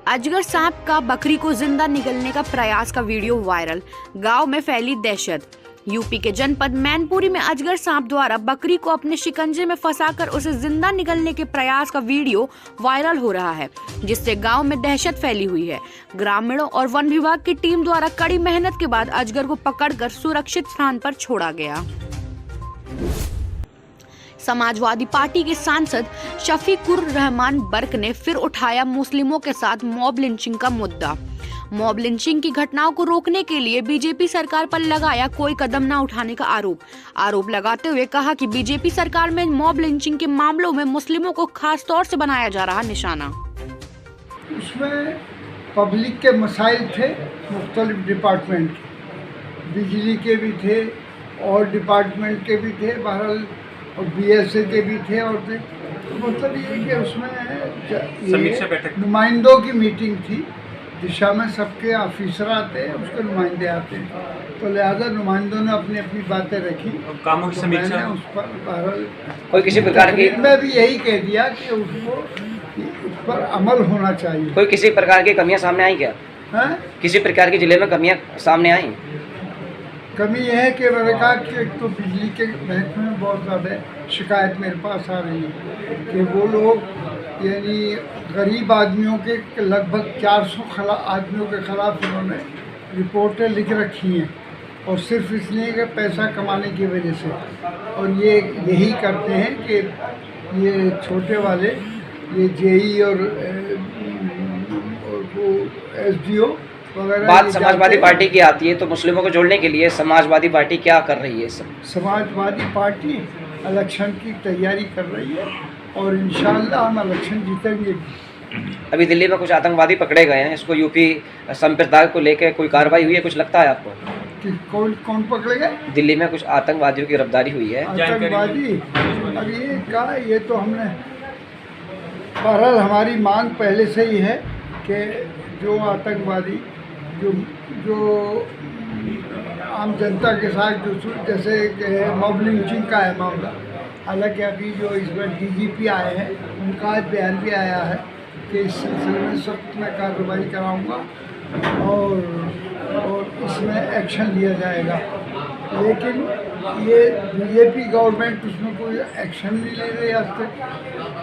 अजगर सांप का बकरी को जिंदा निगलने का प्रयास का वीडियो वायरल। गांव में फैली दहशत। यूपी के जनपद मैनपुरी में अजगर सांप द्वारा बकरी को अपने शिकंजे में फंसाकर उसे जिंदा निगलने के प्रयास का वीडियो वायरल हो रहा है, जिससे गांव में दहशत फैली हुई है। ग्रामीणों और वन विभाग की टीम द्वारा कड़ी मेहनत के बाद अजगर को पकड़कर सुरक्षित स्थान पर छोड़ा गया। समाजवादी पार्टी के सांसद शफीकुर रहमान बर्क ने फिर उठाया मुस्लिमों के साथ मॉब लिंचिंग का मुद्दा। मॉब लिंचिंग की घटनाओं को रोकने के लिए बीजेपी सरकार पर लगाया कोई कदम न उठाने का आरोप लगाते हुए कहा कि बीजेपी सरकार में मॉब लिंचिंग के मामलों में मुस्लिमों को खास तौर से बनाया जा रहा निशाना। उसमें पब्लिक के मसाइल थे, मुख्तलिफ डिपार्टमेंट के, बिजली के भी थे और डिपार्टमेंट के भी थे, बहरहाल और बीएसए के भी थे और थे। तो मतलब ये कि उसमें नुमाइंदों की मीटिंग थी, दिशा में सबके ऑफिसर आते हैं, उसके नुमाइंदे आते हैं, तो लिहाजा नुमाइंदों ने अपनी अपनी बातें रखी। कामों की समीक्षा उस पर बहरहाल कोई किसी प्रकार की मैं भी यही कह दिया कि उसको उस पर अमल होना चाहिए। कोई किसी प्रकार की कमियां सामने आई क्या? है? किसी प्रकार की जिले में कमियां सामने आई? कमी यह है कि मैंने कहा कि एक तो बिजली के महकमे में बहुत ज़्यादा शिकायत मेरे पास आ रही है कि वो लोग यानी गरीब आदमियों के लगभग 400 आदमियों के ख़िलाफ़ उन्होंने रिपोर्टें लिख रखी हैं, और सिर्फ इसलिए कि पैसा कमाने की वजह से। और ये यही करते हैं कि ये छोटे वाले ये जेई और वो एसडीओ बात समाजवादी पार्टी की आती है, तो मुस्लिमों को जोड़ने के लिए समाजवादी पार्टी क्या कर रही है? समाजवादी पार्टी इलेक्शन की तैयारी कर रही है और इंशाअल्लाह हम इलेक्शन जीतेंगे। अभी दिल्ली में कुछ आतंकवादी पकड़े गए हैं, इसको यूपी संप्रदाय को लेकर कोई कार्रवाई हुई है? कुछ लगता है आपको कि कौन पकड़े गए? दिल्ली में कुछ आतंकवादियों की गिरफ्तारी हुई है। आतंकवादी अब ये कहा, ये तो हमने बहरहाल हमारी मांग पहले से ही है कि जो आतंकवादी जो आम जनता के साथ जो जैसे मॉब लिंचिंग का है मामला, हालांकि अभी जो इसमें डीजीपी आए हैं उनका आज बयान भी आया है कि इस सिलसिले में सख्त मैं कार्रवाई कराऊंगा और इसमें एक्शन लिया जाएगा। लेकिन ये बीजेपी गवर्नमेंट उसमें कोई एक्शन नहीं ले रही आज तक,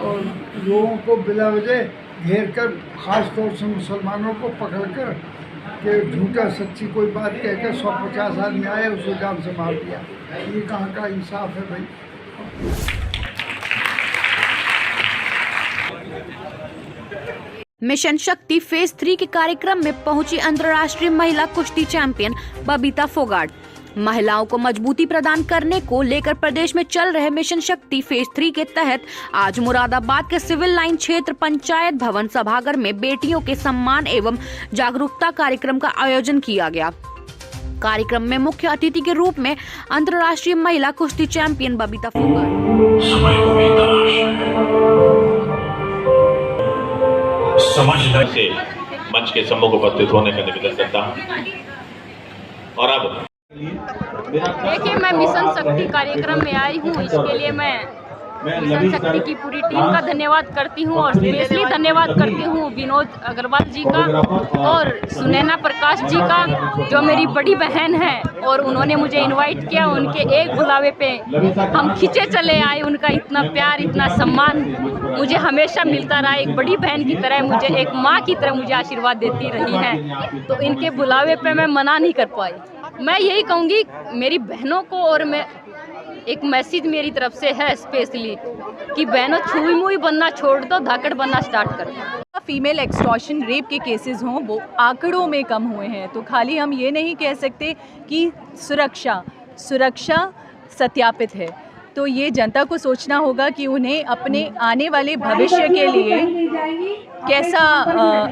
और लोगों को बिला वजह घेर कर, ख़ास तौर से मुसलमानों को पकड़ कर कि झूठा सच्ची कोई बात कहकर 150 आदमी आए उसको जान से मार दिया। ये कहाँ का इंसाफ है भाई? मिशन शक्ति फेज 3 के कार्यक्रम में पहुंची अंतर्राष्ट्रीय महिला कुश्ती चैंपियन बबीता फोगाट। महिलाओं को मजबूती प्रदान करने को लेकर प्रदेश में चल रहे मिशन शक्ति फेज 3 के तहत आज मुरादाबाद के सिविल लाइन क्षेत्र पंचायत भवन सभागार में बेटियों के सम्मान एवं जागरूकता कार्यक्रम का आयोजन किया गया। कार्यक्रम में मुख्य अतिथि के रूप में अंतर्राष्ट्रीय महिला कुश्ती चैंपियन बबीता फोगाट। समझदार से मंच के सम्मुख उपस्थित होने का निवेदन करता हूँ। और अब देखिए, मैं मिशन शक्ति कार्यक्रम में आई हूँ, इसके लिए मैं मिशन शक्ति की पूरी टीम का धन्यवाद करती हूँ और स्पेशली धन्यवाद करती हूँ विनोद अग्रवाल जी का और सुनैना प्रकाश जी का, जो मेरी बड़ी बहन है और उन्होंने मुझे इनवाइट किया। उनके एक बुलावे पे हम खींचे चले आए। उनका इतना प्यार, इतना सम्मान मुझे हमेशा मिलता रहा। एक बड़ी बहन की तरह मुझे, एक माँ की तरह मुझे आशीर्वाद देती रही हैं, तो इनके बुलावे पे मैं मना नहीं कर पाई। मैं यही कहूँगी मेरी बहनों को, और मैं एक मैसेज मेरी तरफ से है स्पेशली कि बहनों, छुई मुई बनना छोड़ दो, धाकड़ बनना स्टार्ट कर दो। फीमेल एक्सटॉर्शन रेप के केसेस हों वो आंकड़ों में कम हुए हैं, तो खाली हम ये नहीं कह सकते कि सुरक्षा सत्यापित है। तो ये जनता को सोचना होगा कि उन्हें अपने आने वाले भविष्य के लिए कैसा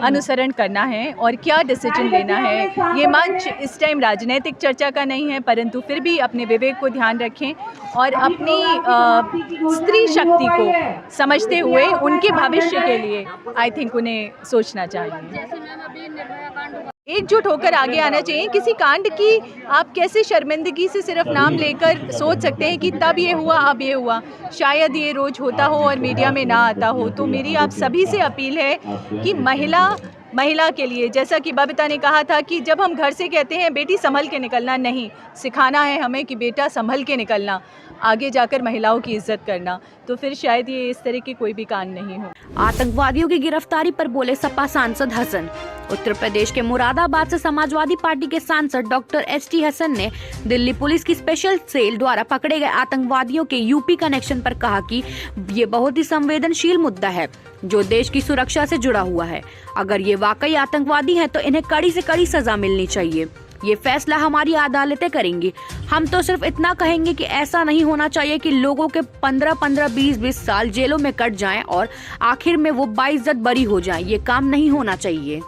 अनुसरण करना है और क्या डिसीजन लेना है। ये मंच इस टाइम राजनीतिक चर्चा का नहीं है, परंतु फिर भी अपने विवेक को ध्यान रखें और अपनी स्त्री शक्ति को समझते हुए उनके भविष्य के लिए आई थिंक उन्हें सोचना चाहिए। एकजुट होकर आगे आना चाहिए। किसी कांड की आप कैसे शर्मिंदगी से सिर्फ नाम लेकर सोच सकते हैं कि तब ये हुआ अब ये हुआ, शायद ये रोज होता हो और मीडिया में ना आता हो। तो मेरी आप सभी से अपील है कि महिला के लिए, जैसा कि बबीता ने कहा था कि जब हम घर से कहते हैं बेटी संभल के निकलना, नहीं, सिखाना है हमें कि बेटा संभल के निकलना, आगे जाकर महिलाओं की इज्जत करना, तो फिर शायद ये इस तरह के कोई भी कांड नहीं हो। आतंकवादियों की गिरफ्तारी पर बोले सपा सांसद हसन। उत्तर प्रदेश के मुरादाबाद से समाजवादी पार्टी के सांसद डॉक्टर एसटी हसन ने दिल्ली पुलिस की स्पेशल सेल द्वारा पकड़े गए आतंकवादियों के यूपी कनेक्शन पर कहा कि ये बहुत ही संवेदनशील मुद्दा है जो देश की सुरक्षा से जुड़ा हुआ है। अगर ये वाकई आतंकवादी हैं तो इन्हें कड़ी से कड़ी सजा मिलनी चाहिए। ये फैसला हमारी अदालतें करेंगी। हम तो सिर्फ इतना कहेंगे कि ऐसा नहीं होना चाहिए कि लोगों के 15-15, 20-20 साल जेलों में कट जाएं और आखिर में वो बाइज्जत बरी हो जाएं। ये काम नहीं होना चाहिए।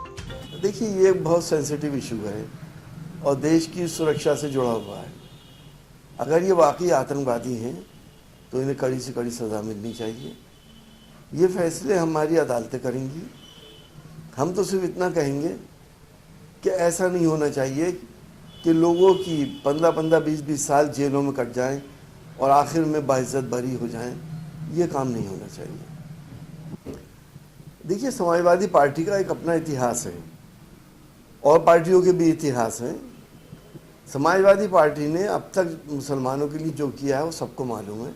देखिए, ये बहुत सेंसिटिव इशू है और देश की सुरक्षा से जुड़ा हुआ है। अगर ये वाकई आतंकवादी हैं तो इन्हें कड़ी से कड़ी सज़ा मिलनी चाहिए। ये फैसले हमारी अदालतें करेंगी। हम तो सिर्फ इतना कहेंगे कि ऐसा नहीं होना चाहिए कि लोगों की 15-15, 20-20 साल जेलों में कट जाएं और आखिर में बाइज्जत बरी हो जाएं। ये काम नहीं होना चाहिए। देखिए, समाजवादी पार्टी का एक अपना इतिहास है और पार्टियों के भी इतिहास हैं। समाजवादी पार्टी ने अब तक मुसलमानों के लिए जो किया है वो सबको मालूम है।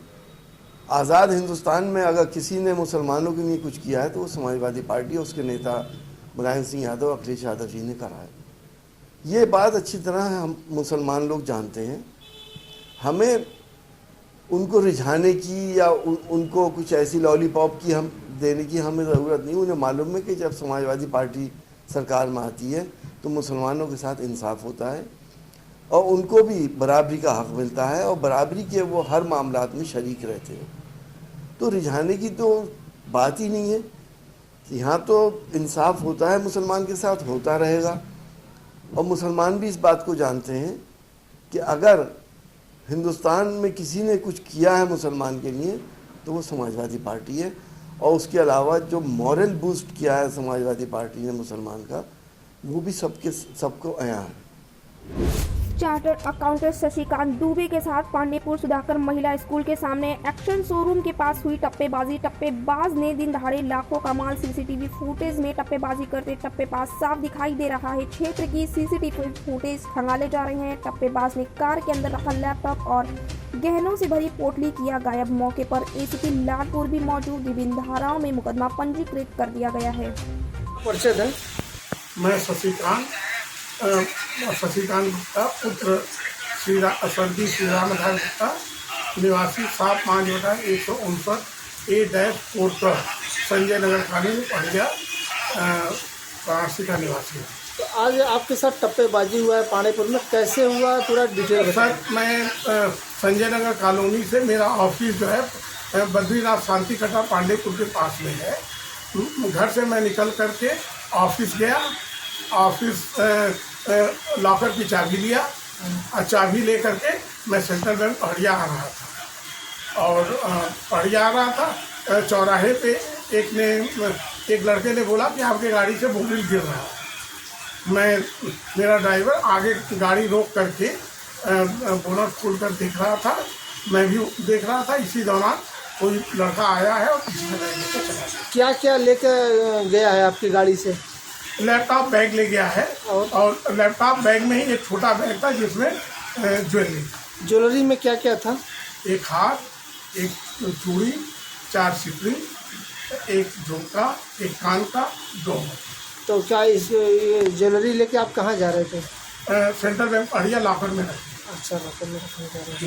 आज़ाद हिंदुस्तान में अगर किसी ने मुसलमानों के लिए कुछ किया है तो वो समाजवादी पार्टी और उसके नेता मुलायम सिंह यादव, अखिलेश यादव जी ने करा है। ये बात अच्छी तरह हम मुसलमान लोग जानते हैं। हमें उनको रिझाने की या उनको कुछ ऐसी लॉलीपॉप की हम देने की हमें ज़रूरत नहीं। उन्हें मालूम है कि जब समाजवादी पार्टी सरकार में आती है तो मुसलमानों के साथ इंसाफ होता है और उनको भी बराबरी का हक़ मिलता है और बराबरी के वो हर मामलात में शरीक रहते हैं। तो रिझाने की तो बात ही नहीं है। यहाँ तो इंसाफ होता है, मुसलमान के साथ होता रहेगा और मुसलमान भी इस बात को जानते हैं कि अगर हिंदुस्तान में किसी ने कुछ किया है मुसलमान के लिए तो वो समाजवादी पार्टी है। और उसके अलावा जो मॉरल बूस्ट किया है समाजवादी पार्टी ने मुसलमान का, वो भी सबको आया है। चार्टर्ड अकाउंटेंट शशिकांत दुबे के साथ पांडेपुर सुधाकर महिला स्कूल के सामने एक्शन शोरूम के पास हुई टप्पेबाजी। टप्पेबाज ने दिन दहाड़े लाखों का माल सीसीटीवी फुटेज में टप्पेबाजी करते टप्पेबाज साफ दिखाई दे रहा है। क्षेत्र की सीसीटीवी फुटेज खंगाले जा रहे हैं। टप्पेबाज ने कार के अंदर रखा लैपटॉप और गहनों से भरी पोटली किया गायब। मौके पर एसीपी लालपुर भी मौजूद। विभिन्न धाराओं में मुकदमा पंजीकृत कर दिया गया है। मैं शशिकांत गुप्ता, पुत्र स्वर्गीय श्री रामधार गुप्ता, निवासी 7-5/159 A-4 संजय नगर थाने में पड़िया वाराणसी का निवासी है। तो आज आपके साथ टप्पेबाजी हुआ है पांडेपुर में, कैसे हुआ पूरा डिटेल बताइए। सर, मैं संजय नगर कॉलोनी से, मेरा ऑफिस जो है बद्रीनाथ शांति कटा पांडेपुर के पास में है। घर से मैं निकल करके ऑफिस गया। ऑफिस लॉकर की चाबी लिया और चाबी ले करके मैं सेंट्रल बैंक पहाड़िया आ रहा था और पहाड़िया आ रहा था। चौराहे पे एक लड़के ने बोला कि आपके गाड़ी से बोतल गिर रहा है। मेरा ड्राइवर आगे गाड़ी रोक करके बोनट खोल कर देख रहा था, मैं भी देख रहा था। इसी दौरान कोई लड़का आया है और पीछे लेके चला गया। क्या क्या लेकर गया है आपकी गाड़ी से? लैपटॉप बैग ले गया है और लैपटॉप बैग में ही एक छोटा बैग था जिसमें ज्वेलरी में क्या क्या था? एक हार, एक चूड़ी, 4 सिकड़ी, एक झुमका, एक कान का, 2। तो क्या इस ज्वेलरी लेके आप कहाँ जा रहे थे? सेंट्रल बैंक पहाड़िया लॉकर में रखे। अच्छा, लॉकर में रखने जा रहे थे।